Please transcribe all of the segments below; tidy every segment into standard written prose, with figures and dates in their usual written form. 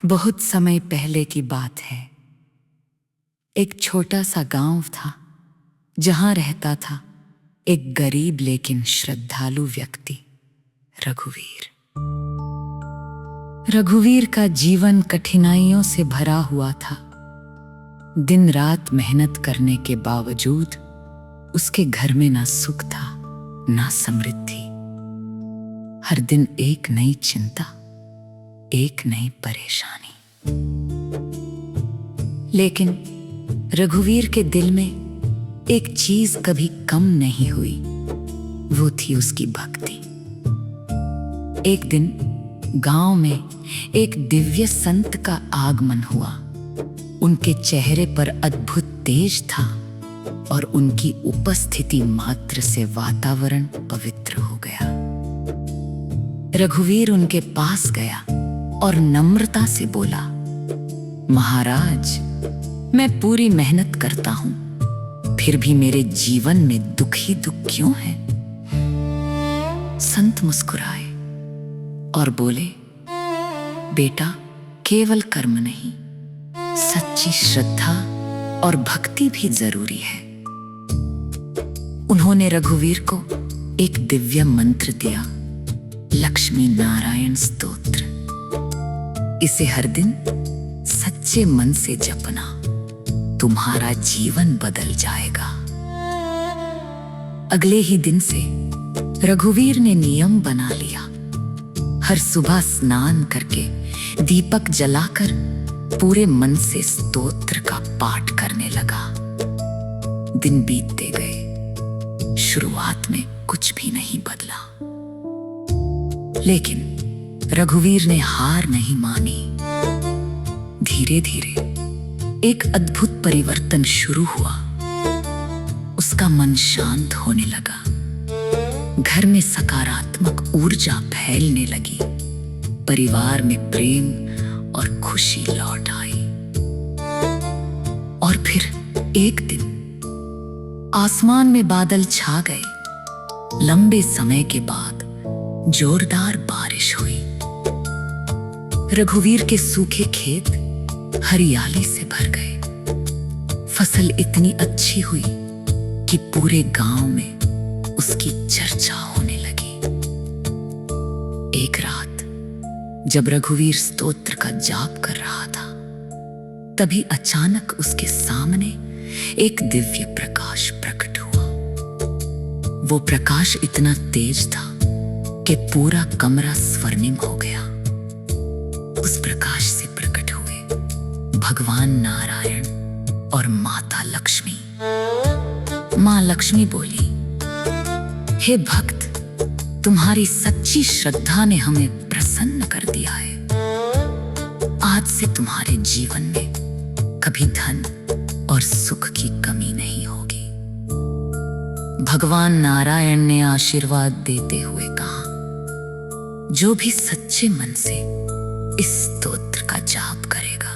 बहुत समय पहले की बात है। एक छोटा सा गांव था जहां रहता था एक गरीब लेकिन श्रद्धालु व्यक्ति, रघुवीर। रघुवीर का जीवन कठिनाइयों से भरा हुआ था। दिन रात मेहनत करने के बावजूद उसके घर में ना सुख था ना समृद्धि। हर दिन एक नई चिंता, एक नई परेशानी। लेकिन रघुवीर के दिल में एक चीज कभी कम नहीं हुई, वो थी उसकी भक्ति। एक दिन गांव में एक दिव्य संत का आगमन हुआ। उनके चेहरे पर अद्भुत तेज था और उनकी उपस्थिति मात्र से वातावरण पवित्र हो गया। रघुवीर उनके पास गया और नम्रता से बोला, महाराज, मैं पूरी मेहनत करता हूं, फिर भी मेरे जीवन में दुख ही दुख क्यों है? संत मुस्कुराए और बोले, बेटा, केवल कर्म नहीं, सच्ची श्रद्धा और भक्ति भी जरूरी है। उन्होंने रघुवीर को एक दिव्य मंत्र दिया, लक्ष्मी नारायण स्तोत्र। इसे हर दिन सच्चे मन से जपना, तुम्हारा जीवन बदल जाएगा। अगले ही दिन से रघुवीर ने नियम बना लिया। हर सुबह स्नान करके दीपक जलाकर पूरे मन से स्तोत्र का पाठ करने लगा। दिन बीतते गए, शुरुआत में कुछ भी नहीं बदला, लेकिन रघुवीर ने हार नहीं मानी। धीरे धीरे एक अद्भुत परिवर्तन शुरू हुआ। उसका मन शांत होने लगा, घर में सकारात्मक ऊर्जा फैलने लगी, परिवार में प्रेम और खुशी लौट आई। और फिर एक दिन आसमान में बादल छा गए। लंबे समय के बाद जोरदार बारिश हुई। रघुवीर के सूखे खेत हरियाली से भर गए। फसल इतनी अच्छी हुई कि पूरे गांव में उसकी चर्चा होने लगी। एक रात जब रघुवीर स्तोत्र का जाप कर रहा था, तभी अचानक उसके सामने एक दिव्य प्रकाश प्रकट हुआ। वो प्रकाश इतना तेज था कि पूरा कमरा स्वर्णिम हो गया। उस प्रकाश से प्रकट हुए भगवान नारायण और माता लक्ष्मी। मां लक्ष्मी बोली, हे भक्त, तुम्हारी सच्ची श्रद्धा ने हमें प्रसन्न कर दिया है। आज से तुम्हारे जीवन में कभी धन और सुख की कमी नहीं होगी। भगवान नारायण ने आशीर्वाद देते हुए कहा, जो भी सच्चे मन से इस स्तोत्र का जाप करेगा,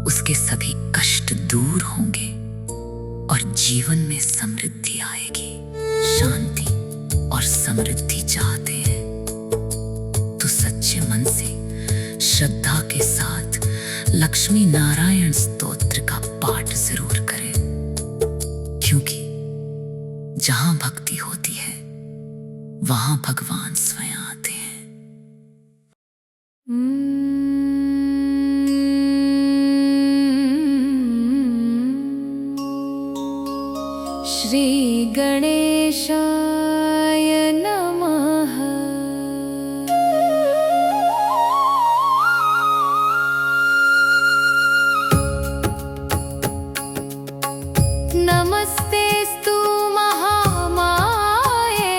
उसके सभी कष्ट दूर होंगे और जीवन में समृद्धि आएगी। शांति और समृद्धि चाहते हैं तो सच्चे मन से श्रद्धा के साथ लक्ष्मी नारायण स्तोत्र का पाठ जरूर करें, क्योंकि जहां भक्ति होती है वहां भगवान स्वयं आते हैं। श्री गणेशाय नमः। नमस्तेस्तु महामाये,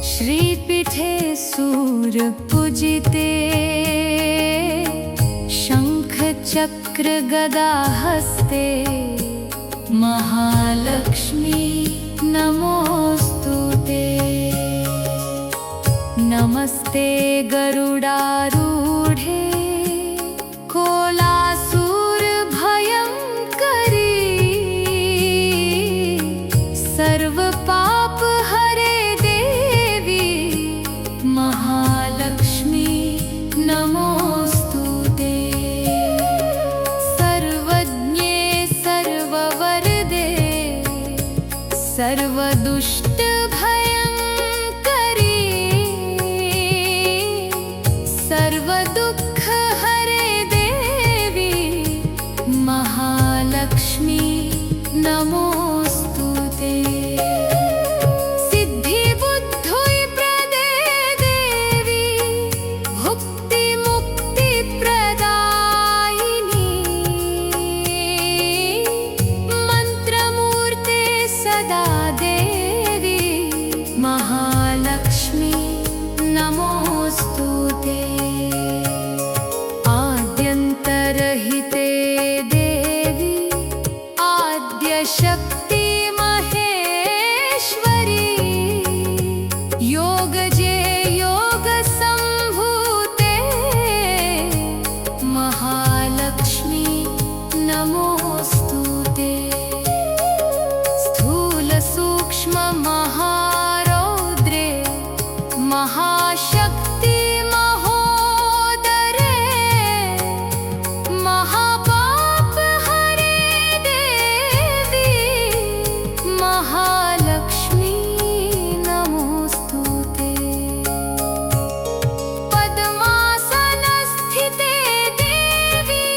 श्रीपीठे सूरपूजिते, शंख चक्र गदा हस्ते, महालक्ष्मी नमोस्तुते। नमस्ते गरुडारूढे, कोलासूर भयंकरी, सर्व पाप हरे देवी, महालक्ष्मी नमोस्तुते। सर्वदुष्ट भयंकरी सर्वदुःख हरे देवी महालक्ष्मी नमोस्तुते। सिद्धि बुद्धि प्रदे देवी भुक्ति मुक्ति प्रदायिनी मंत्रमूर्ते सदा देवी महालक्ष्मी नमोस्तुते। आद्यन्तरहिते देवी आद्यशक्ति महेश्वरी योगजे योग संभूते महालक्ष्मी नमोस्तुते। स्थूल सूक्ष्म महारौद्रे महाशक्ति महोदरे महापाप हरे देवी महालक्ष्मी नमोस्तुते। पद्मासनस्थिते देवी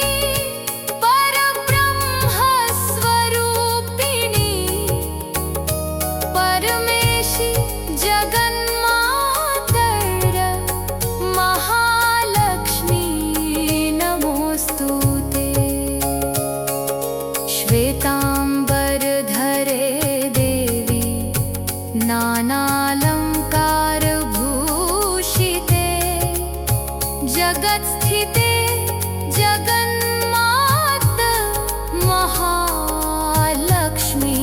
परब्रह्मस्वरूपिणी परमेशि जगन्मातर महालक्ष्मी नमोस्तुते। श्वेतांबरधरे देवी नानालंकारभूषिते जगत्स्थिते जगन्मात महालक्ष्मी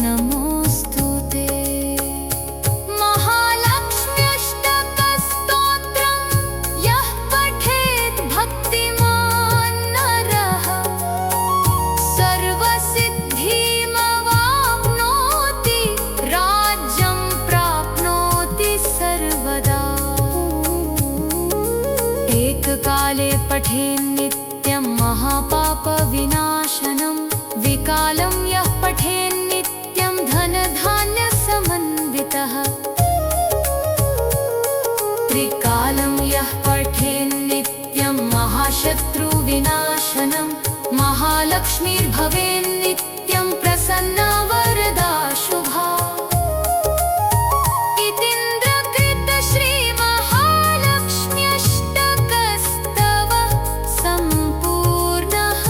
नमोस्तुते। महालक्ष्म्यष्टकस्तोत्रं यः पठेत् भक्तिमान् नरः सर्वसिद्धिमवाप्नोति राज्यं प्राप्नोति सर्वदा। एककाले पठेन्नित्यं महापापविनाशनं विकालं यः पठेन्नित्यं धनधान्यसमन्वितः त्रिकालं यः पठेन्नित्यं महाशत्रुविनाशनं महालक्ष्मीर्भवेन्नित्यं प्रसन्ना वरदा शुभा। इतीन्द्रकृत श्रीमहालक्ष्म्यष्टकस्तवः सम्पूर्णः।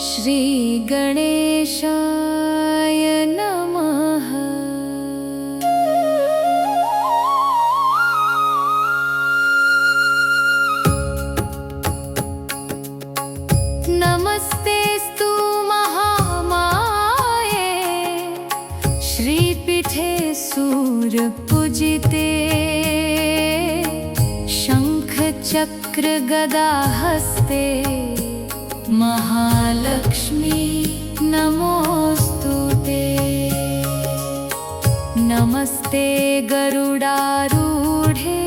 श्री गणेशाय नमः। नमस्तेस्तु महामाये श्रीपीठे सूरपूजिते शंख चक्र गदा हस्ते महालक्ष्मी नमोस्तुते। नमस्ते गरुडारूढे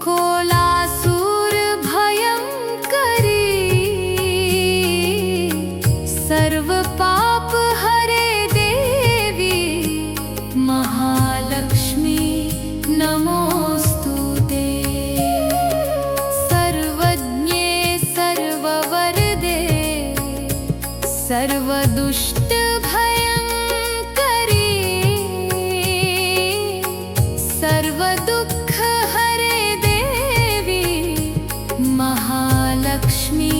कोलासुरभयंकरी सर्वपाप हरे देवी महालक्ष्मी नमोस्तुते। सर्वज्ञे सर्ववरदे सर्वदुष्ट भयंकरी सर्वदुःख हरे देवी महालक्ष्मी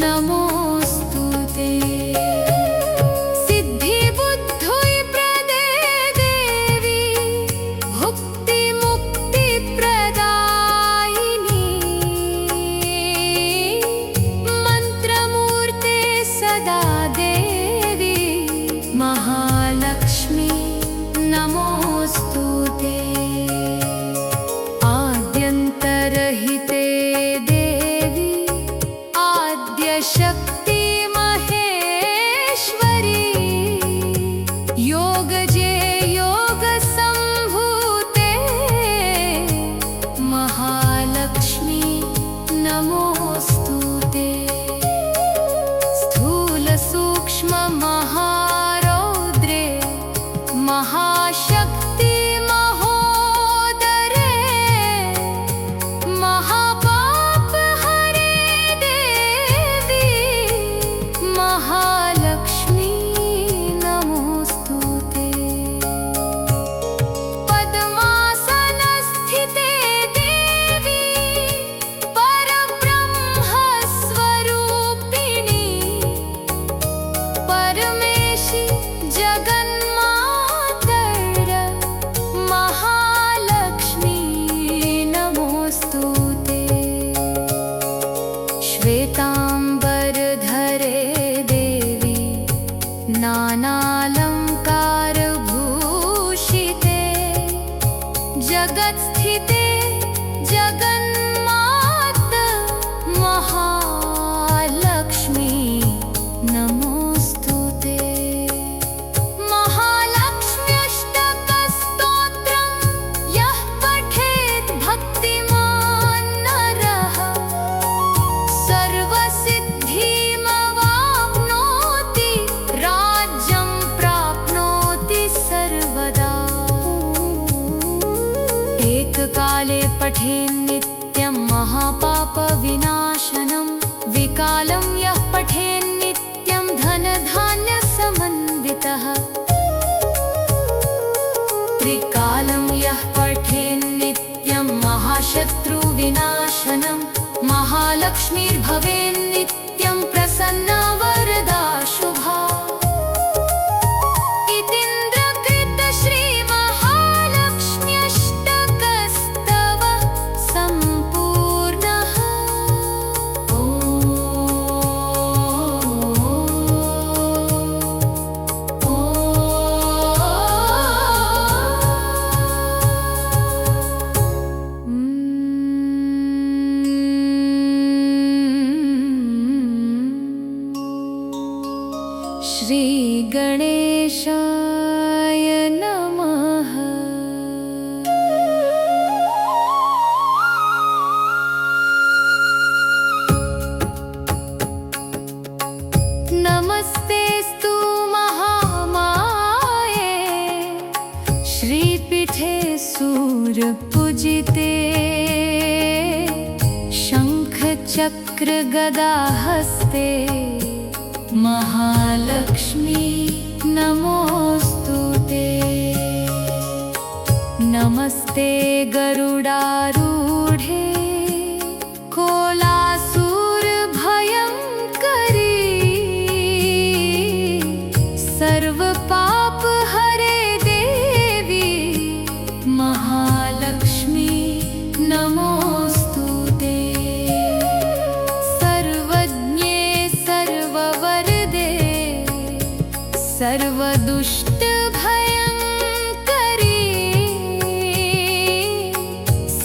नमोस्तुते। सिद्धि बुद्धि प्रदे देवी भुक्ति मुक्ति प्रदायिनी मंत्रमूर्ते सदा देवी महालक्ष्मी नमोस्तुते। जगत्स्थिते जगन्मात महालक्ष्मी नमोऽस्तुते। महालक्ष्म्यष्टकस्तोत्रं यः पठेत् भक्तिमान् नरः सर्वसिद्धिमवाप्नोति राज्यं प्राप्नोति सर्वदा। एककाले पठेन्नित्यं महापापविनाशनं विकालं यः पठेन्नित्यं धनधान्यसमन्वितः त्रिकालं यः पठेन्नित्यं महाशत्रुविनाशनं महालक्ष्मीर्भवेन्नित्यं प्रसन्ना वरदा शुभा। इतीन्द्रकृत श्रीमहालक्ष्म्यष्टकस्तवः सम्पूर्णः। श्रीगणेशाय नमः। नमस्तेस्तु महामाये श्रीपीठे सूरपूजिते शङ्खचक्रगदाहस्ते महालक्ष्मी नमोऽस्तुते। नमस्ते गरुडारूढे कोलासुरभयङ्करी सर्वपापहरे देवी महालक्ष्मी नमोऽस्तुते। सर्वज्ञे सर्ववरदे सर्वदुष्टभयङ्करी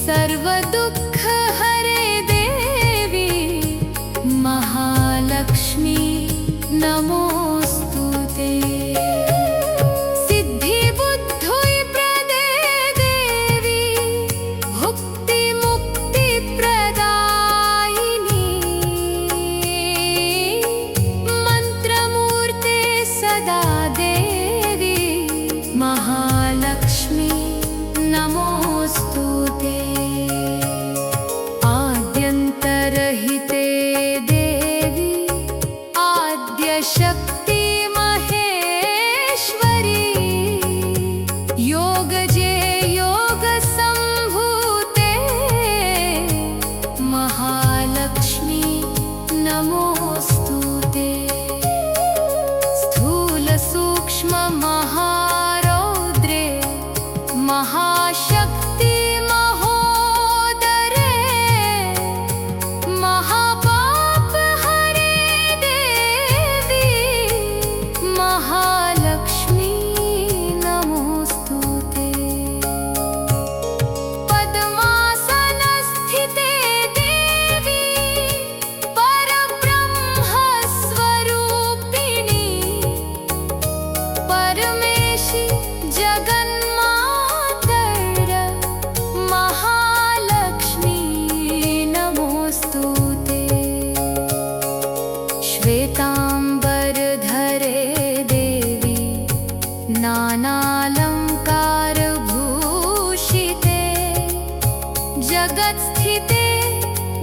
सर्वदुःखहरे देवी महालक्ष्मी नमोऽस्तुते। सिद्धिबुद्धिप्रदे देवी भुक्तिमुक्तिप्रदायिनी मन्त्रमूर्ते सदा देवी महालक्ष्मी नमोऽस्तुते। आद्यन्तरहिते देवी आद्यशक्ति महेश्वरी योगजे योगसम्भूते महालक्ष्मी नमोऽस्तुते। स्थूलसूक्ष्ममहारौद्रे महाशक्ति महोदरे महापापहरे देवी महालक्ष्मी नमोऽस्तुते। पद्मासनस्थिते देवी परब्रह्मस्वरूपिणी परमेशि जगन्मातर महालक्ष्मी नमोऽस्तुते। श्वेताम्बरधरे देवी नानालङ्कारभूषिते जगत्स्थिते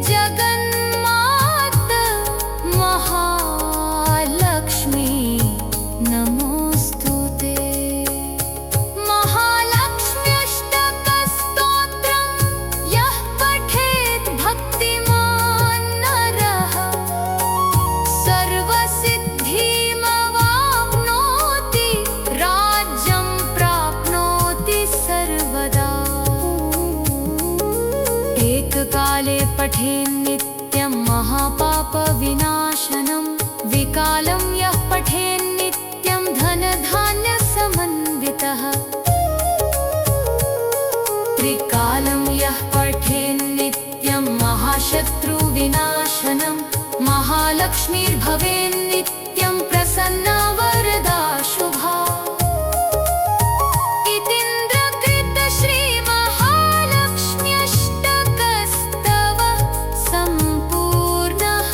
जगन्मात महालक्ष्मी नमोऽस्तुते। महालक्ष्म्यष्टकस्तोत्रं यः पठेत् भक्तिमान् नरः सर्वसिद्धिमवाप्नोति राज्यं प्राप्नोति सर्वदा। एककाले पठेन्नित्यं महापापविनाशनं विकालं यः पठेन्नित्यं धनधान्यसमन्वितः त्रिकालं यः पठेन्नित्यं महाशत्रुविनाशनं महालक्ष्मीर्भवेन्नित्यं प्रसन्ना वरदा शुभा इतीन्द्रकृत श्रीमहालक्ष्म्यष्टकस्तवः सम्पूर्णः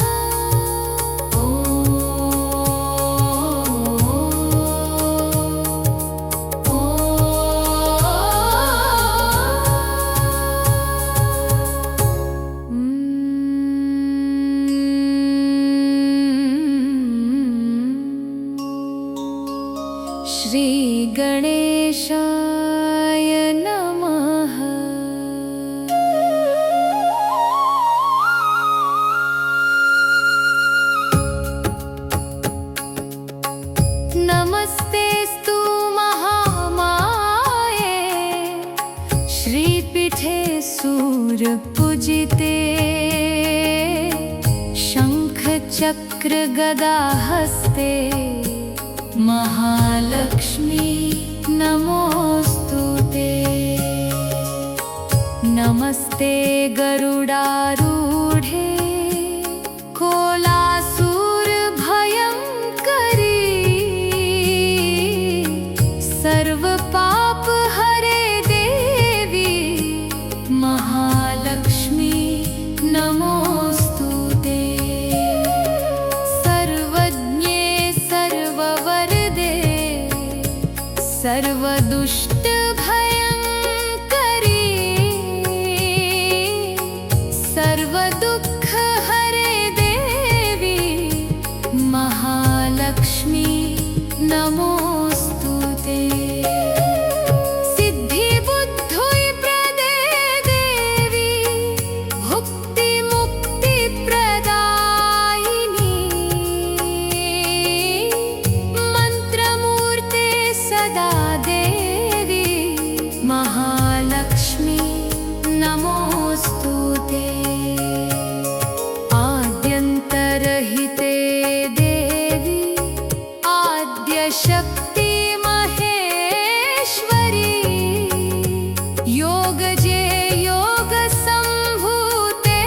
श्री गणेशाय नमः। नमस्तेस्तु महामाये श्रीपीठे सूरपूजिते शङ्खचक्रगदाहस्ते महालक्ष्मी नमोऽस्तुते। नमस्ते गरुडारूढे कोलासुरभयङ्करी सर्वपापहरे देवी महालक्ष्मी नमोऽस्तुते। सर्वज्ञे सर्ववरदे सर्वदुष्टभयङ्करी सर्वदुःखहरे देवी महालक्ष्मी नमोऽस्तुते। सिद्धिबुद्धिप्रदे देवी भुक्तिमुक्तिप्रदायिनी मन्त्रमूर्ते सदा देवी महालक्ष्मी नमोऽस्तुते। आद्यन्तरहिते देवी आद्यशक्ति महेश्वरी योगजे योगसम्भूते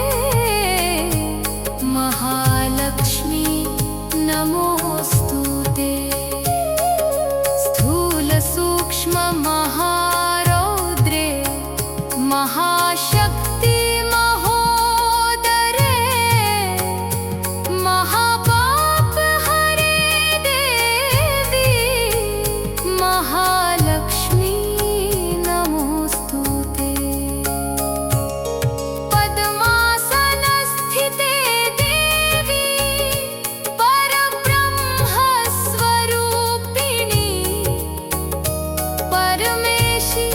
महालक्ष्मी नमोऽस्तुते। स्थूलसूक्ष्ममहारौद्रे महाशक्ति महोदरे महापापहरे देवी महालक्ष्मी नमोऽस्तुते। पद्मासनस्थिते देवी परब्रह्मस्वरूपिणी परमेशि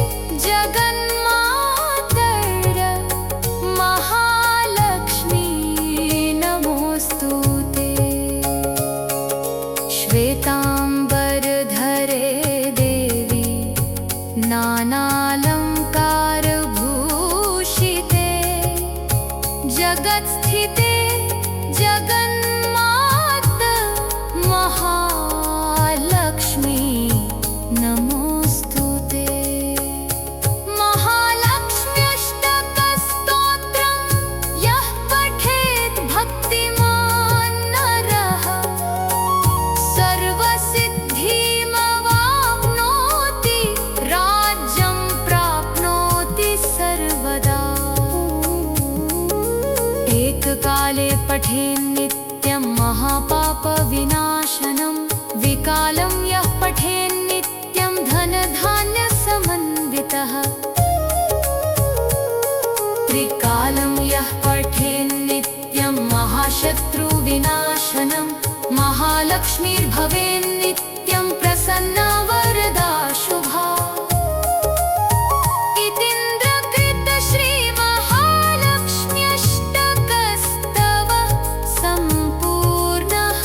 जगन्मातर महालक्ष्मी नमोऽस्तुते। श्वेताम्बरधरे देवी नानालङ्कारभूषिते जगत्स्थिते जगन्मात महालक्ष्मी नमोऽस्तुते। महालक्ष्म्यष्टकस्तोत्रं यः पठेत् भक्तिमान् नरः सर्वसिद्धिमवाप्नोति राज्यं प्राप्नोति सर्वदा। एककाले पठेन्नित्यं महापापविनाशनं विकालं यः पठेन्नित्यं धनधान्यसमन्वितः। त्रिकालं यः पठेन्नित्यं महाशत्रुविनाशनं महालक्ष्मीर्भवेन्नित्यं प्रसन्ना वरदा शुभा इतीन्द्रकृत श्रीमहालक्ष्म्यष्टकस्तवः सम्पूर्णः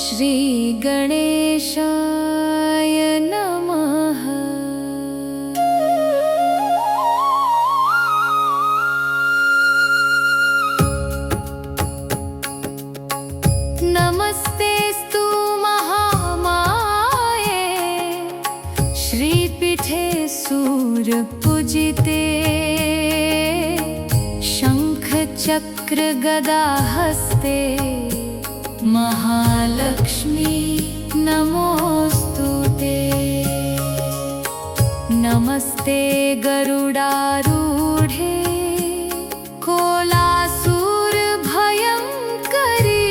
श्री गणेशाय सूरपूजिते शंख चक्र गदा हस्ते महालक्ष्मी नमोस्तुते। नमस्ते गरुडारूढे कोलासूर भयंकरी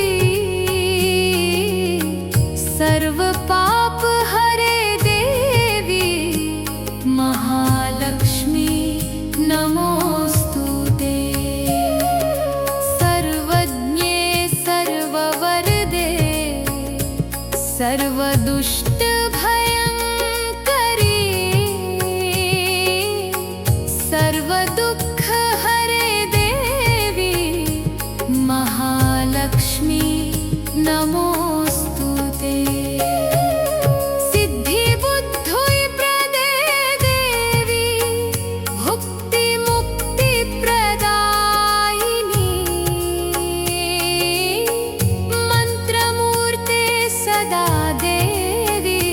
सर्व पाप हरे देवी महालक्ष्मी नमोस्तुते। सर्वज्ञे सर्ववरदे सर्वदुष्ट सर्वदुःख हरे देवी महालक्ष्मी नमोस्तुते। सिद्धि बुद्धि प्रदे देवी भुक्ति मुक्ति प्रदायिनी मंत्रमूर्ते सदा देवी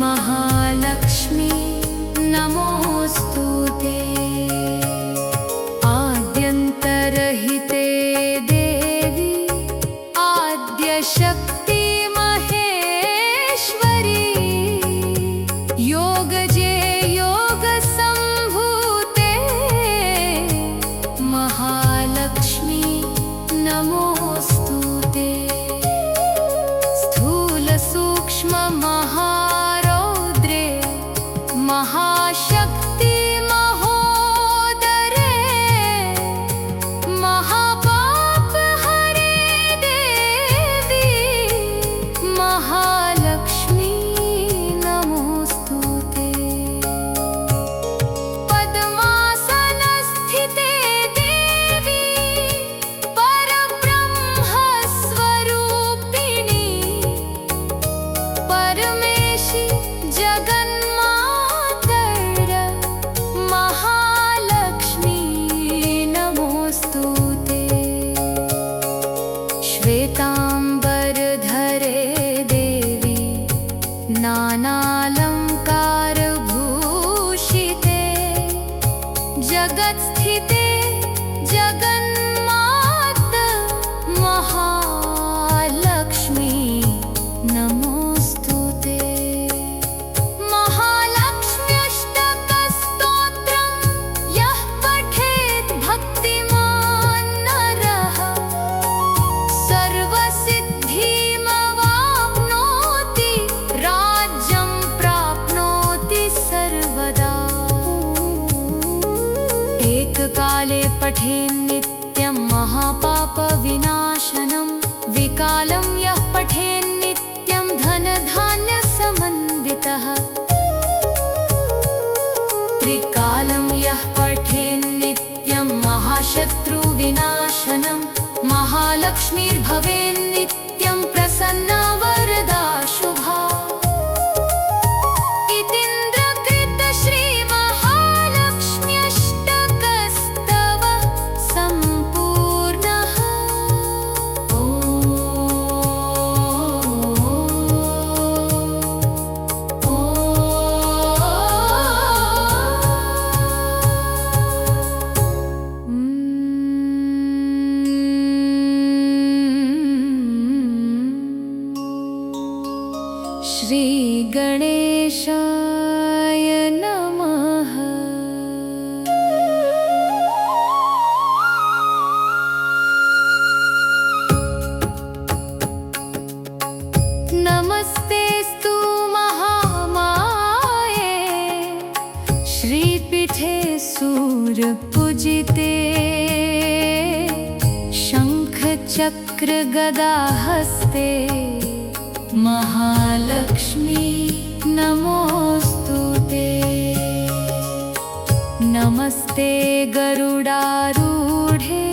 महालक्ष्मी नमोस्तुते। आद्यन्तरहिते देवी आद्यशक्ति महेश्वरी योगजे योग संभूते महालक्ष्मी नमोस्तुते। स्थूल सूक्ष्म महारौद्रे महाशक्ति महोदरे महापाप हरे देवी महालक्ष्मी नमोस्तुते। पद्मासनस्थिते देवी परब्रह्मस्वरूपिणी परमेशी जगन्मातर महालक्ष्मी नमोस्तुते। श्वेतांबरधरे देवी नानालंकारभूषिते जगत्स्थिते जगन्मात महालक्ष्मी नमोस्तुते। महालक्ष्म्यष्टकस्तोत्रं यः पठेत् भक्तिमान् नरः सर्वसिद्धिमवाप्नोति राज्यं प्राप्नोति सर्वदा। एककाले पठेन् नित्यं महापापविनाशनं विकालं यः पठेन् नित्यं धनधान्यसमन्वितः त्रिकालं यः पठेन् नित्यं महाशत्रुविनाशनं महालक्ष्मीर्भवेन् नित्यं प्रसन्ना वरदा शुभा। इतीन्द्रकृत श्रीमहालक्ष्म्यष्टकस्तवः सम्पूर्णः। श्री गणेशाय नमः। नमस्तेस्तु महामाये श्रीपीठे सूरपूजिते शंख चक्र गदा हस्ते महालक्ष्मी नमोस्तुते। नमस्ते गरुडारूढे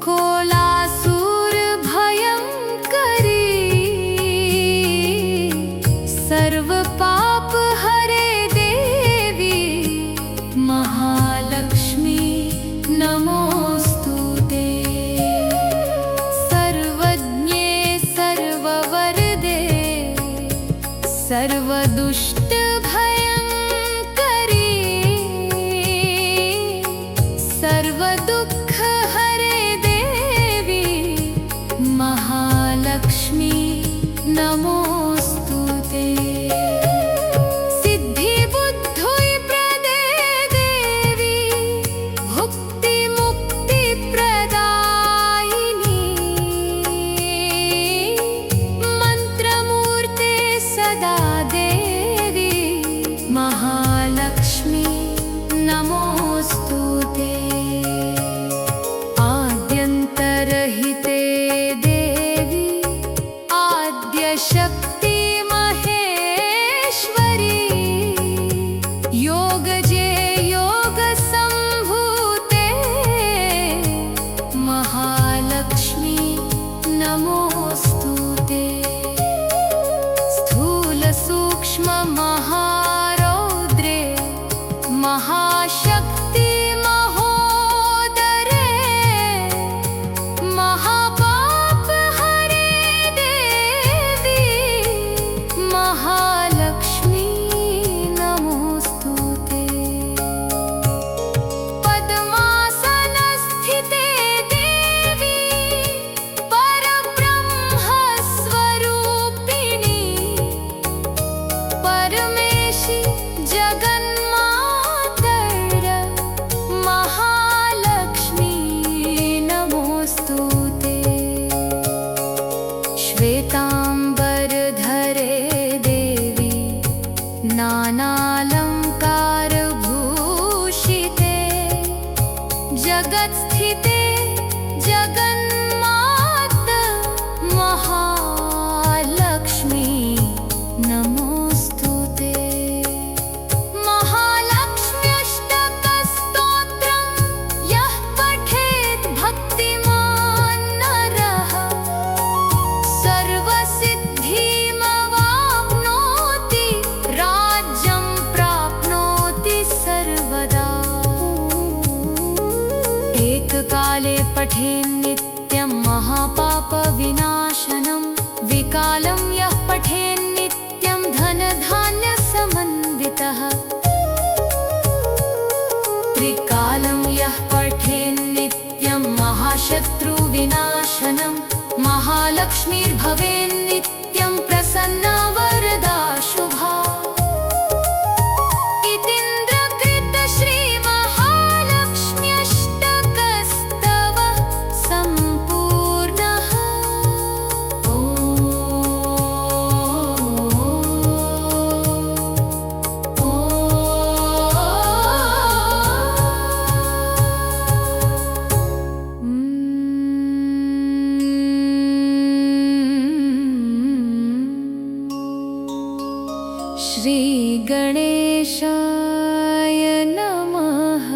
कोलासूर भयंकरी सर्व पाप हरे देवी महालक्ष्मी नमोस्तुते। सर्वज्ञे सर्ववरदे सर्वदुष्ट भयंकरी महारौद्रे महाशक्ति महोदरे महापाप हरे देवी महालक्ष्मी नमोस्तुते। पद्मासनस्थिते देवी परब्रह्मस्वरूपिणी परमेशि जगन्मातर महालक्ष्मी नमोस्तुते। श्वेतांबरधरे देवी नानालंकारभूषिते जगत्स्थिते जगन्मात महालक्ष्मी नमोस्तुते। महालक्ष्म्यष्टकस्तोत्रं यः पठेत् भक्तिमान् नरः सर्वसिद्धिमवाप्नोति राज्यं प्राप्नोति सर्वदा। एककाले पठेन् नित्यं महापापविनाशनं विकालं यः पठेन् नित्यं धनधान्यसमन्वितः त्रिकालं यः पठेन् नित्यं महाशत्रुविनाशनं महालक्ष्मीर्भवेन् नित्यं प्रसन्ना वरदा शुभा। इतीन्द्रकृत श्रीमहालक्ष्म्यष्टकस्तवः सम्पूर्णः। श्री गणेशाय नमः।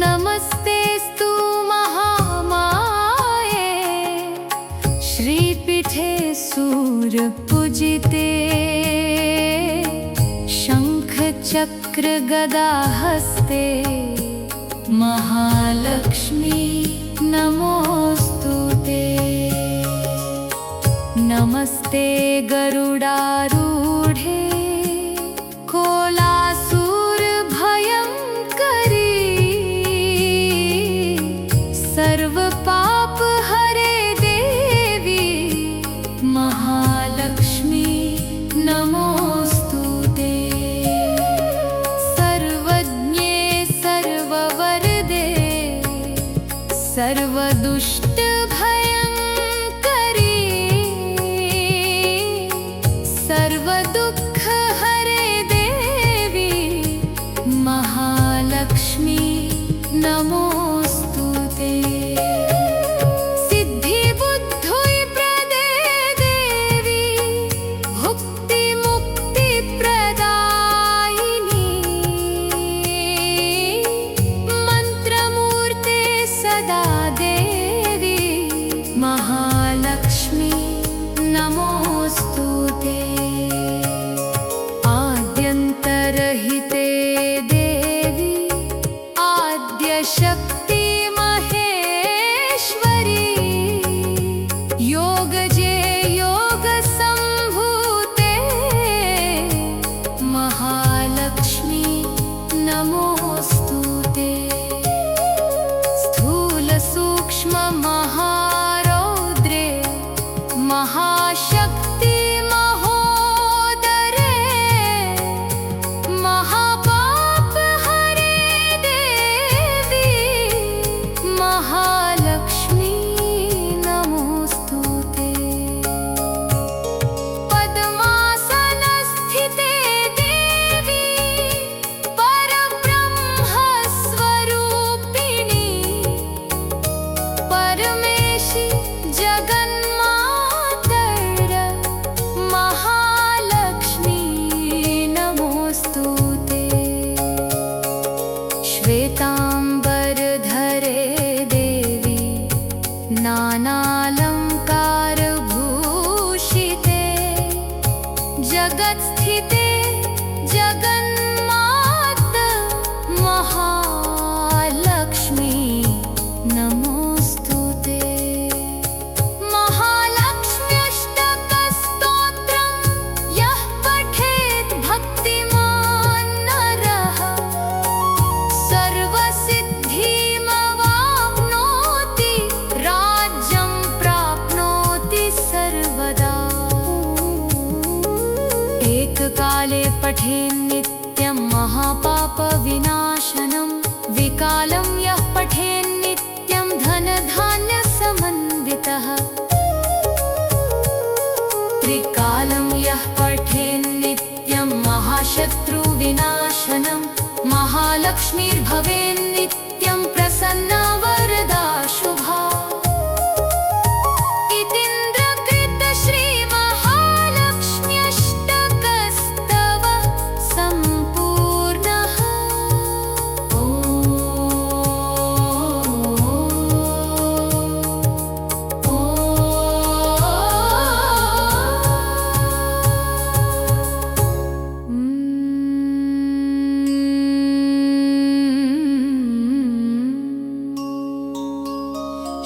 नमस्तेस्तु महामाये श्रीपीठे सूरपूजिते शङ्खचक्रगदाहस्ते महालक्ष्मी नमोस्तुते। नमस्ते गरुडारूढे कोलासुरभयङ्करी सर्वपापहरे देवी महालक्ष्मी नमोस्तुते। सर्वज्ञे सर्ववरदे सर्वदुष्टभयङ्करी सर्वदुःखहरे देवी महालक्ष्मी नमोस्तुते। सिद्धिबुद्धिप्रदे देवी भुक्तिमुक्तिप्रदायिनी मन्त्रमूर्ते सदा देवी महालक्ष्मी नमोस्तुते। आद्यन्तरहिते देवी आद्यशक्ति महेश्वरी योगजे योगसम्भूते महालक्ष्मी नमोस्तुते। स्थूलसूक्ष्म महारौद्रे महाशक्ति महोदरे महापाप हरे देवी महालक्ष्मी नमोस्तुते। पद्मासनस्थिते देवी परब्रह्मस्वरूपिणी परमे पठेन्नित्यं महापापविनाशनं विकालं यः पठेन्नित्यं धनधान्यसमन्वितः त्रिकालं यः पठेन्नित्यं महाशत्रुविनाशनं महालक्ष्मीर्भवेन्नित्यं प्रसन्ना वरदा शुभा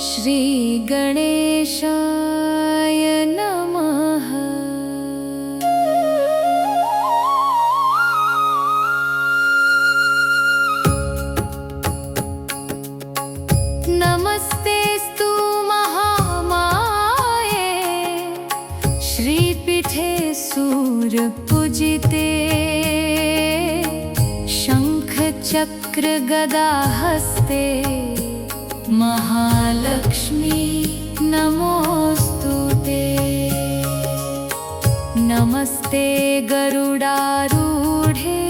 श्री गणेशाय नमः। नमस्तेस्तु महामाये श्रीपीठे सूरपूजिते शङ्खचक्रगदाहस्ते महालक्ष्मी नमोस्तुते। नमस्ते गरुडारूढे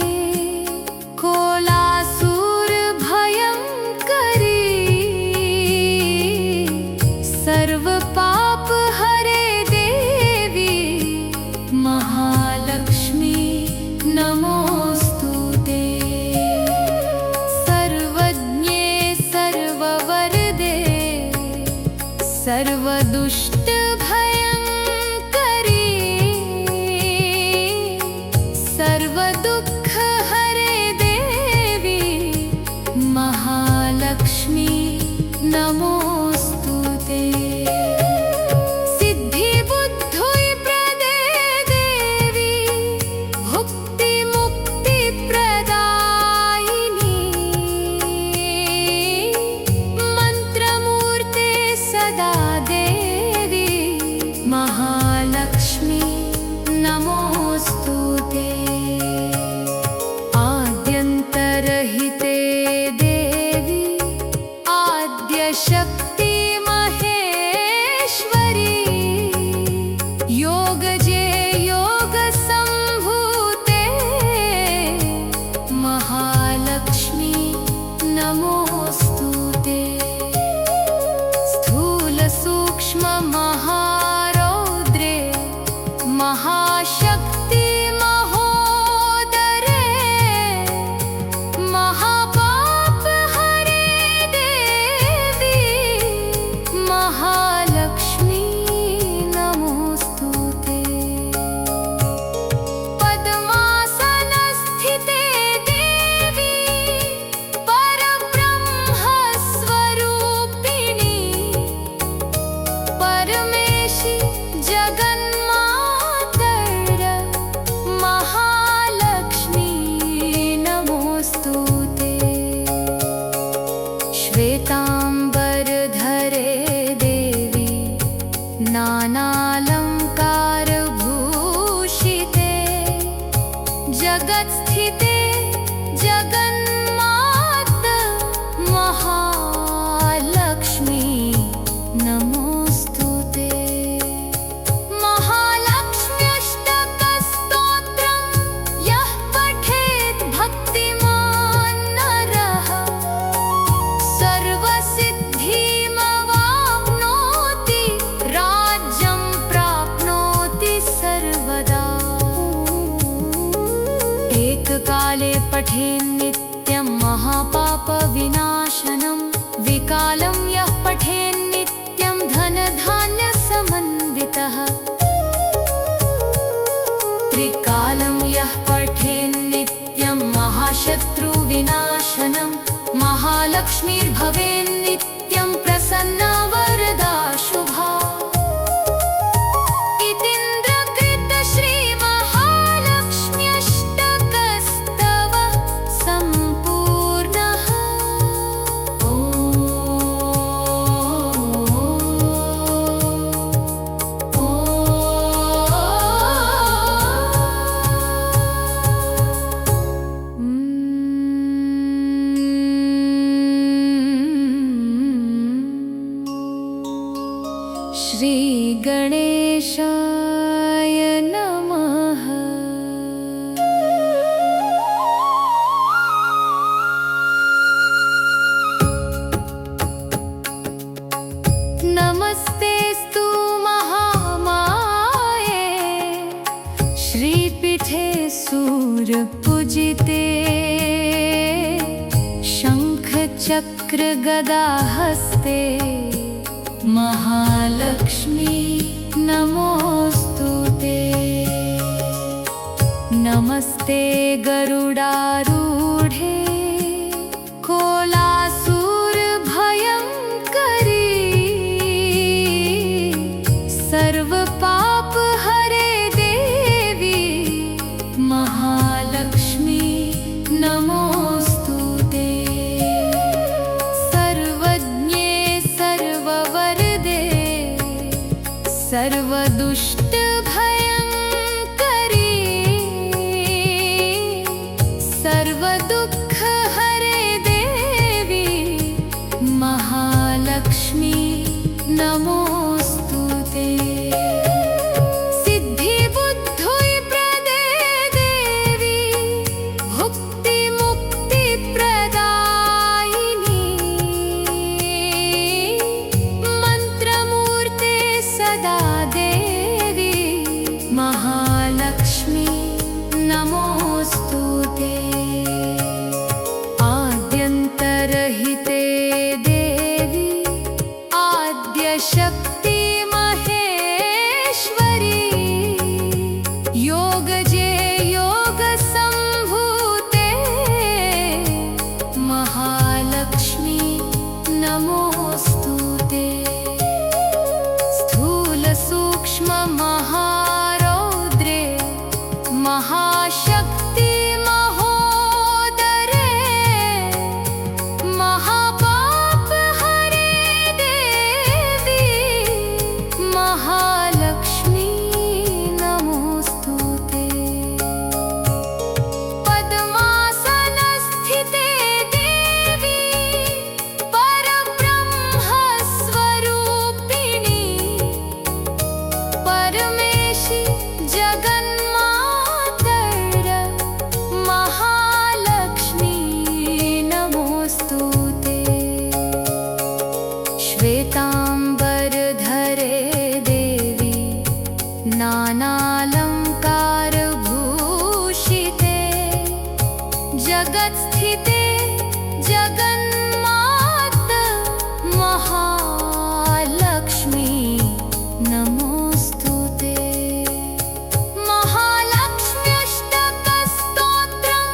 कोलासुरभयङ्करी सर्वपापहरे देवी महालक्ष्मी नमोस्तुते। सर्वदुष्टभयङ्करी सर्वदुःखहरे देवी महालक्ष्मी नमोस्तुते। सिद्धिबुद्धिप्रदे देवी भुक्तिमुक्तिप्रदायिनी मन्त्रमूर्ते सदा देवी महालक्ष्मी नमोस्तुते। आद्यन्तरहिते देवी आद्यशक्ति महेश्वरी योगजे योगसम्भूते महालक्ष्मी नमोस्तुते। स्थूलसूक्ष्ममहारौद्रे महाशक्ति महोदरे महापापहरे देवी महालक्ष्मी नमोस्तुते। पद्मासनस्थिते देवी परब्रह्मस्वरूपिणी परमेशि जगन्मातर महालक्ष्मी नमोस्तुते। श्वेताम्बरधरे देवी नानालङ्कारभूषिते जगत्स्थिते जगन्मात महालक्ष्मी नमोस्तुते। महालक्ष्म्यष्टकस्तोत्रं यः पठेत् भक्तिमान् नरः सर्वसिद्धिमवाप्नोति राज्यं प्राप्नोति सर्वदा। एककाले पठेन्नित्यं महापापविनाशनं विकालं यः पठेन्नित्यं धनधान्यसमन्वितः त्रिकालं यः पठेन्नित्यं महाशत्रुविनाशनं महालक्ष्मीर्भवेन्नित्यं प्रसन्ना वरदा शुभा। इतीन्द्रकृतश्रीमहालक्ष्म्यष्टकस्तवः सम्पूर्णः। ॐ श्री गणेशाय नमः। नमस्तेस्तु महामाये श्रीपीठे सूरपूजिते शंख चक्र गदा हस्ते महालक्ष्मी नमोस्तुते। नमस्ते गरुडारूढे कोलासूर भयंकरी सर्व पाप हरे देवी महालक्ष्मी नमोस्तुते। सर्वज्ञे सर्ववरदे सर्वदुष्ट भयंकरी सर्वदुःख हरे देवी महालक्ष्मी नमोस्तुते। सिद्धि बुद्धि प्रदे देवी भुक्ति मुक्ति प्रदायिनी मंत्रमूर्ते सदा देवी महालक्ष्मी नमोस्तुते। आद्यन्तरहिते देवी आद्यशक्ति महेश्वरी योगजे योग संभूते महालक्ष्मी नमोस्तुते। स्थूल सूक्ष्म महारौद्रे महाशक्ति महोदरे महापाप हरे देवी महालक्ष्मी नमोस्तुते। पद्मासनस्थिते देवी परब्रह्मस्वरूपिणी परमेशि जगन्मातर महालक्ष्मी नमोस्तुते। श्वेतांबरधरे देवी नानालंकारभूषिते जगत्स्थिते जगन्मात महालक्ष्मी नमोस्तुते। महालक्ष्म्यष्टकस्तोत्रं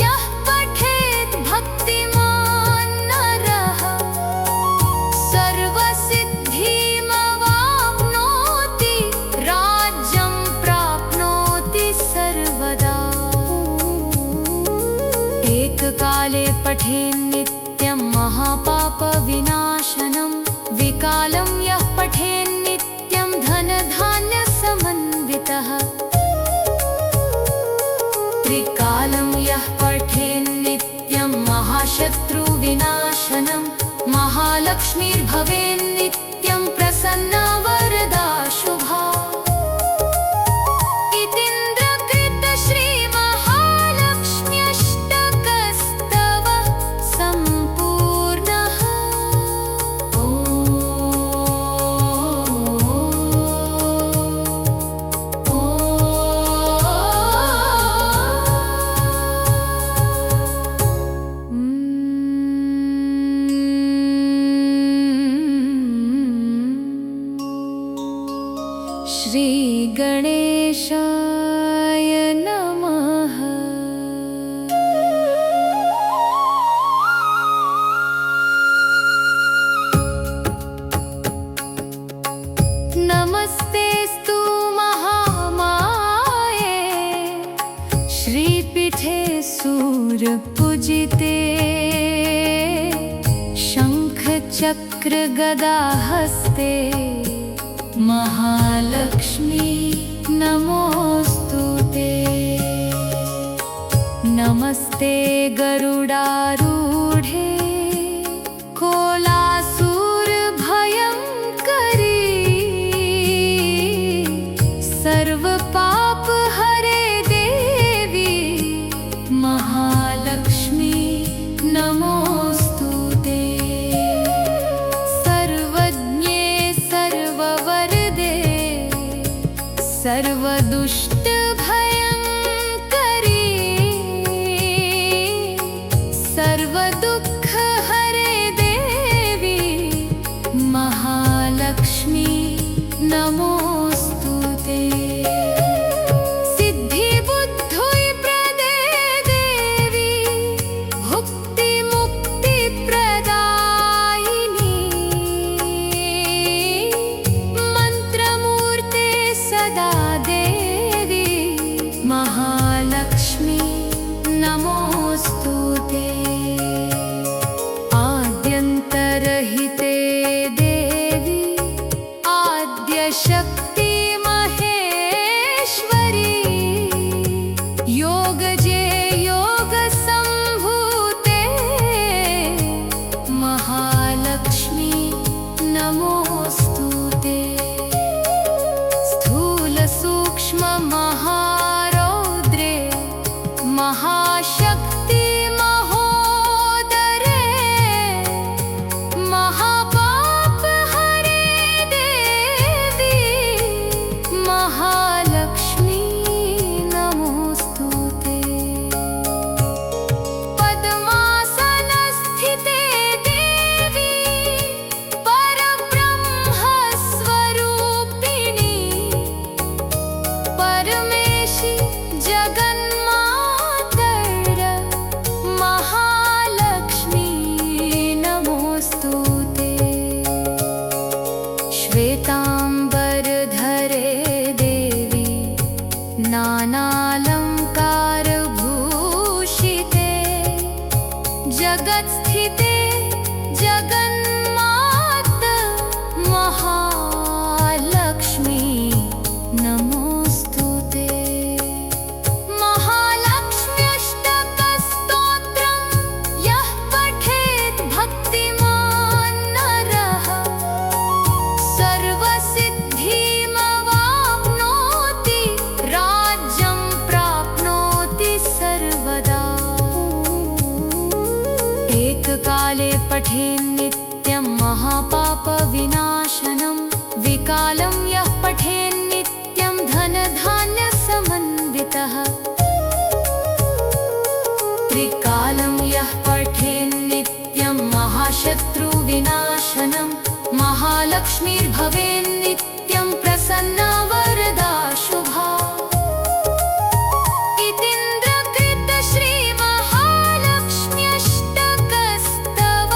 यः पठेत् भक्तिमान् नरः सर्वसिद्धिमवाप्नोति राज्यं प्राप्नोति सर्वदा। एककाले पठेन्नित्यं महापापविनाशनं विकालं यः पठेन्नित्यं धनधान्यसमन्वितः त्रिकालं यः पठेन्नित्यं महाशत्रुविनाशनं महालक्ष्मीर्भवेन्नित्यं प्रसन्ना वरदा शुभा। इतीन्द्रकृत श्रीमहालक्ष्म्यष्टकस्तवः सम्पूर्णः। श्री गणेशाय नमः। नमस्तेस्तु महामाये श्रीपीठे सूरपूजिते शंख चक्र गदा हस्ते महालक्ष्मी नमोस्तुते। नमस्ते गरुडारूढे कोलासूर भयंकरी सर्वदुष्ट भयंकरी सर्वदुःख हरे देवी महालक्ष्मी नमोस्तुते। सिद्धि बुद्धि प्रदे देवी भुक्ति मुक्ति प्रदायिनी मंत्रमूर्ते सदा देवी महालक्ष्मी नमोस्तुते। आद्यन्तरहिते देवी आद्यशक्ति महेश्वरी योगजे योग संभूते महालक्ष्मी नमोस्तुते। स्थूल सूक्ष्म महारौद्रे महाशक्ति महोदरे महापाप हरे देवी महालक्ष्मी नमोस्तुते। पद्मासनस्थिते देवी परब्रह्मस्वरूपिणी परमेशि जगन्मातर महालक्ष्मी नमोस्तुते। श्वेतांबरधरे देवी नानालंकारभूषिते जगत्स्थिते जगन्मात महालक्ष्मी नमोस्तुते। महालक्ष्म्यष्टकस्तोत्रं यः पठेत् भक्तिमान् नरः सर्वसिद्धिमवाप्नोति राज्यं प्राप्नोति सर्वदा। एककाले पठेन्नित्यं महापापविनाशनं विकालं यः पठेन्नित्यं धनधान्यसमन्वितः त्रिकालं यः पठेन्नित्यं महाशत्रुविनाशनं महालक्ष्मीर्भवेन्नित्यं प्रसन्ना वरदा शुभा। इतीन्द्रकृत श्रीमहालक्ष्म्यष्टकस्तव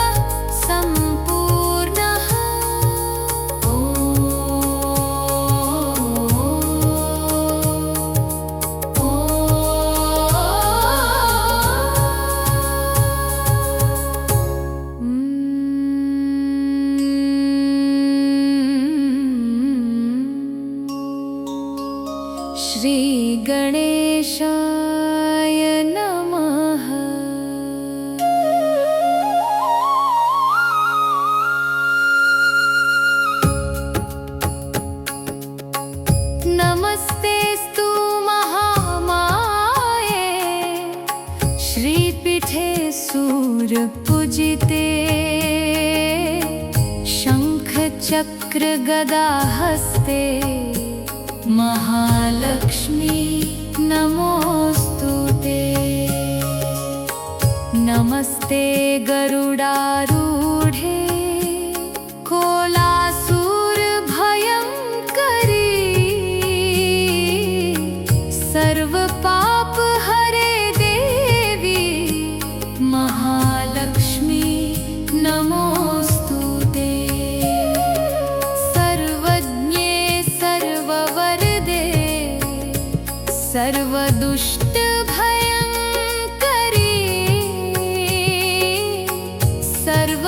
सम्पूर्णः। श्री गणेशाय नमः। नमस्तेस्तु महामाये श्रीपीठे सूरपूजिते शंख चक्र गदा हस्ते महालक्ष्मी नमोस्तुते। नमस्ते गरुडारूढे कोलासुरभयंकरी सर्वपाप हरे देवी महालक्ष्मी नमोस्तुते। सर्वज्ञे सर्ववरदे सर्वदुष्ट भयंकरी सर्व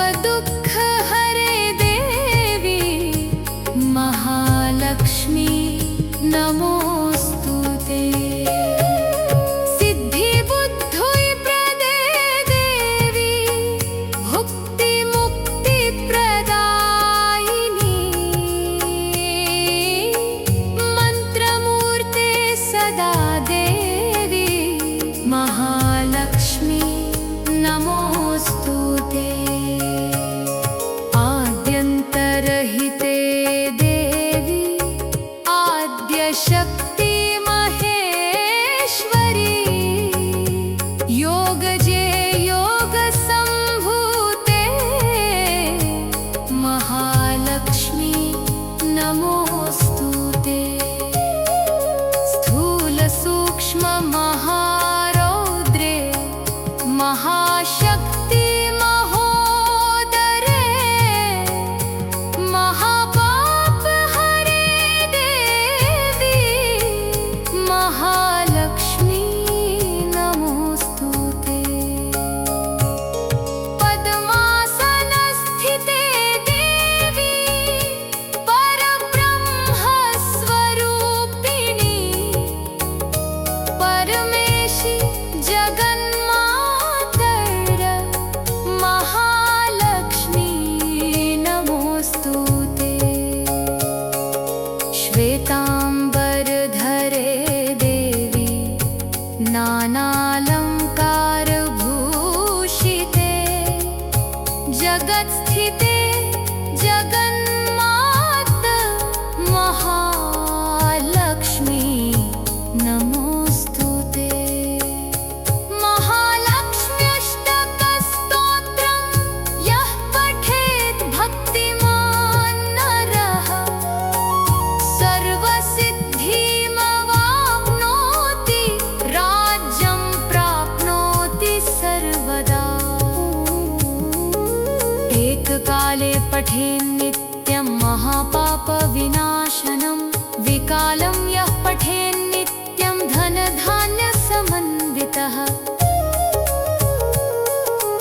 एककाले पठेन्नित्यं महापापविनाशनं विकालं यः पठेन्नित्यं धनधान्यसमन्वितः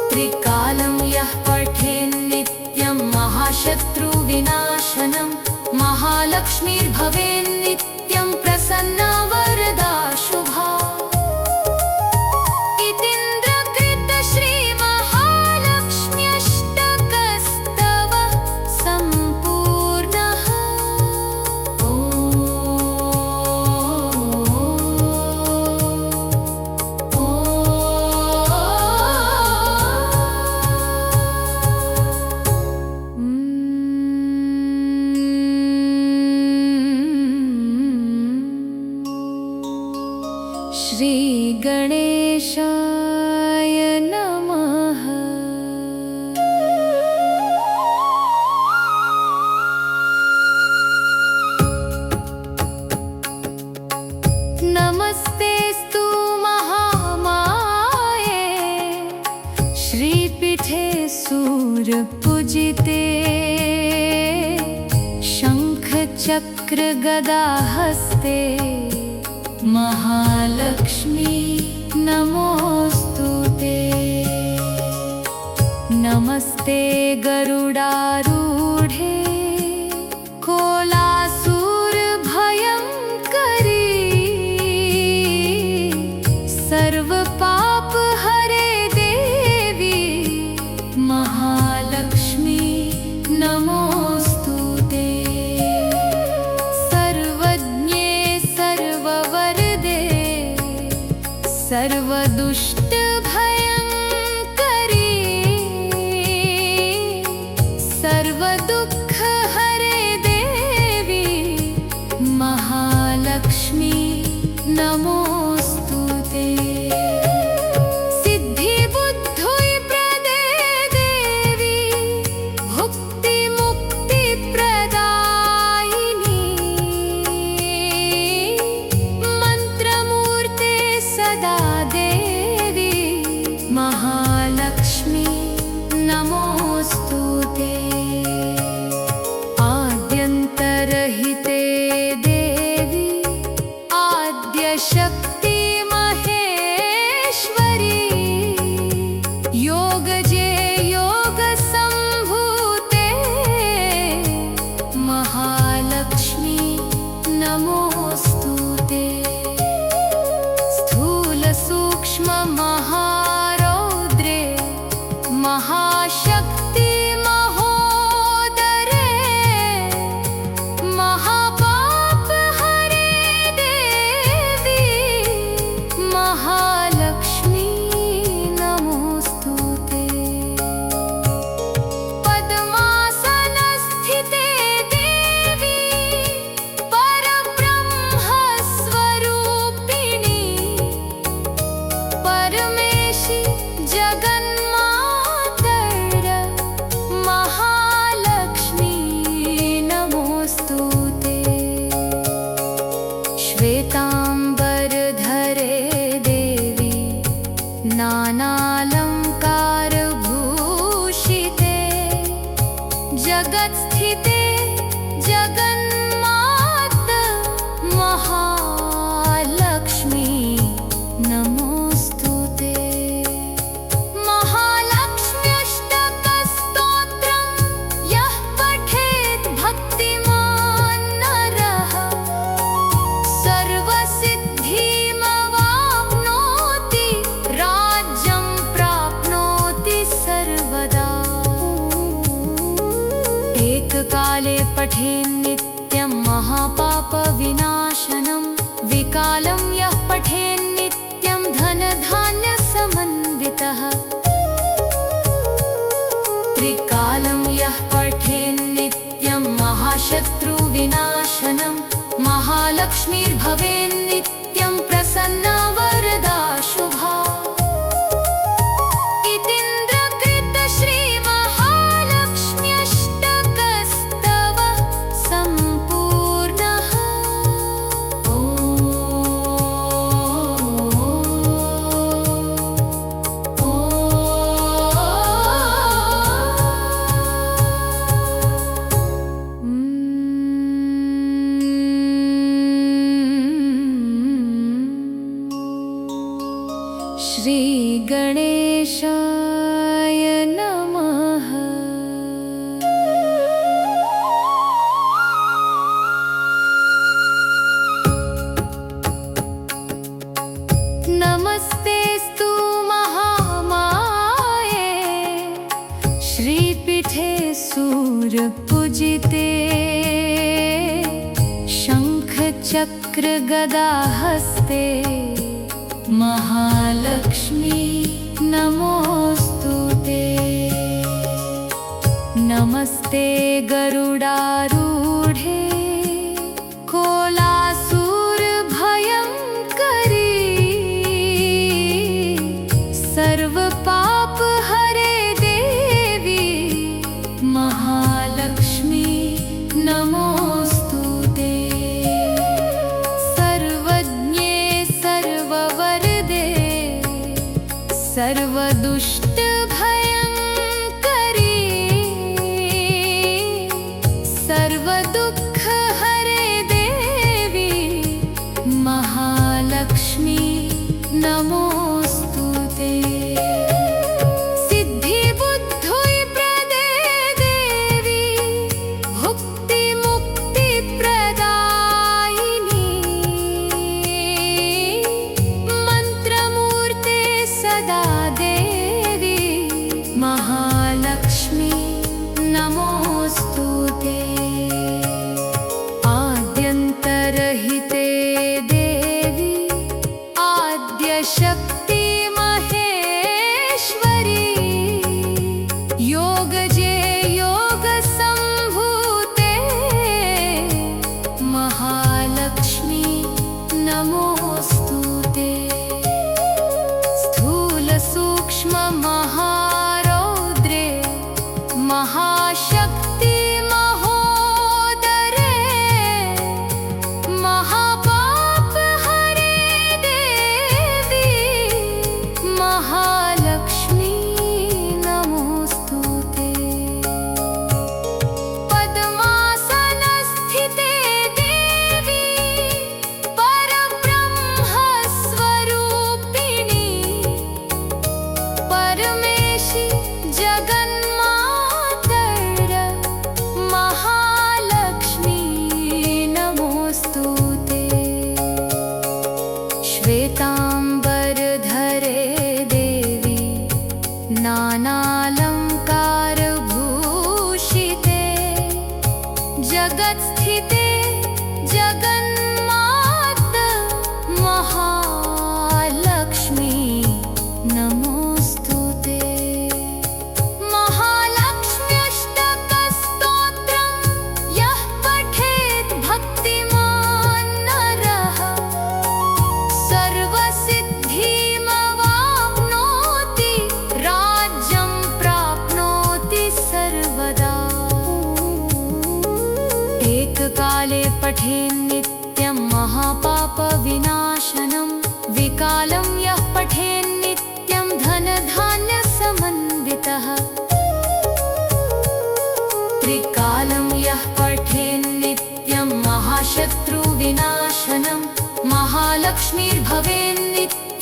त्रिकालं यः पठेन्नित्यं महाशत्रुविनाशनं महालक्ष्मीर्भवेन्नित्यं प्रसन्ना वरदा शुभा इतीन्द्रकृत श्रीमहालक्ष्म्यष्टकस्तवः सम्पूर्णः श्रीगणेशाय नमः। नमस्तेस्तु महामाये श्रीपीठे सूरपूजिते शङ्खचक्रगदाहस्ते महालक्ष्मी नमोऽस्तुते। नमस्ते गरुडारूढे कोलासुरभयङ्करी सर्वपापहरे देवी महालक्ष्मी नमोऽस्तुते। सर्वज्ञे सर्ववरदे सर्वदुष्टभयङ्करी सर्वदुःखहरे देवी महालक्ष्मी नमोऽस्तुते। सिद्धिबुद्धिप्रदे देवी भुक्तिमुक्तिप्रदायिनी मन्त्रमूर्ते सदा देवी महालक्ष्मी नमोऽस्तुते। आद्यन्तरहिते देवी आद्यशक्ति महेश्वरी योगजे योगसम्भूते महालक्ष्मी नमोऽस्तुते। स्थूलसूक्ष्ममहारौद्रे महाशक्ति महोदरे महापापहरे देवी महालक्ष्मी नमोऽस्तुते। पद्मासनस्थिते देवी परब्रह्मस्वरूपिणी परमेशि जगन्मातर महालक्ष्मी नमोऽस्तुते। श्वेताम्बरधरे देवी नानालङ्कारभूषिते जगत्स्थिते जगन्मात महालक्ष्मी नमोऽस्तुते। महालक्ष्म्यष्टकस्तोत्रं यः पठेत् भक्तिमान् नरः सर्वसिद्धिमवाप्नोति राज्यं प्राप्नोति सर्वदा। एककाले पठेन्नित्यं महापापविनाशनं विकालं यः पठेन्नित्यं धनधान्यसमन्वितः त्रिकालं यः पठेन्नित्यं महाशत्रुविनाशनं महालक्ष्मीर्भवेन्नित्यं प्रसन्ना वरदा शुभा इतीन्द्रकृत श्रीमहालक्ष्म्यष्टकस्तवः सम्पूर्णः गणेशाय नमः। नमस्तेस्तु महामाये श्रीपीठे सूरपूजिते शङ्खचक्र गदाहस्ते महालक्ष्मी नमोऽस्तुते। नमस्ते गरुडारूढे कोलासुरभयङ्करी सर्वपापहरे देवी महालक्ष्मी नमोऽस्तुते। सर्वज्ञे सर्ववरदे सर्वदुष्टभयङ्करी सर्वदुःखहरे देवी महालक्ष्मी नमोऽस्तुते। सिद्धिबुद्धिप्रदे देवी भुक्तिमुक्तिप्रदायिनी मन्त्रमूर्ते सदा देवी महालक्ष्मी नमोऽस्तुते। आद्यन्तरहिते देवी आद्यशक्ति महेश्वरी योगजे योगसम्भूते महालक्ष्मी नमोऽस्तुते। स्थूलसूक्ष्ममहारौद्रे महाशक्ति महोदरे महापापहरे देवी महालक्ष्मी नमोऽस्तुते। पद्मासनस्थिते देवी परब्रह्मस्वरूपिणी परमेशि जगन्मातर महालक्ष्मी नमोऽस्तुते। श्वेताम्बरधरे देवी नानालङ्कारभूषिते जगत्स्थिते जगन्मात महालक्ष्मी नमोऽस्तुते। महालक्ष्म्यष्टकस्तोत्रं यः पठेत् भक्तिमान् नरः सर्वसिद्धिमवाप्नोति राज्यं प्राप्नोति सर्वदा। एककाले पठेन्नित्यं महापापविनाशनं विकालं यः पठेन्नित्यं धनधान्यसमन्वितः त्रिकालं यः पठेन्नित्यं महाशत्रुविनाशनं महालक्ष्मीर्भवेन्नित्यम्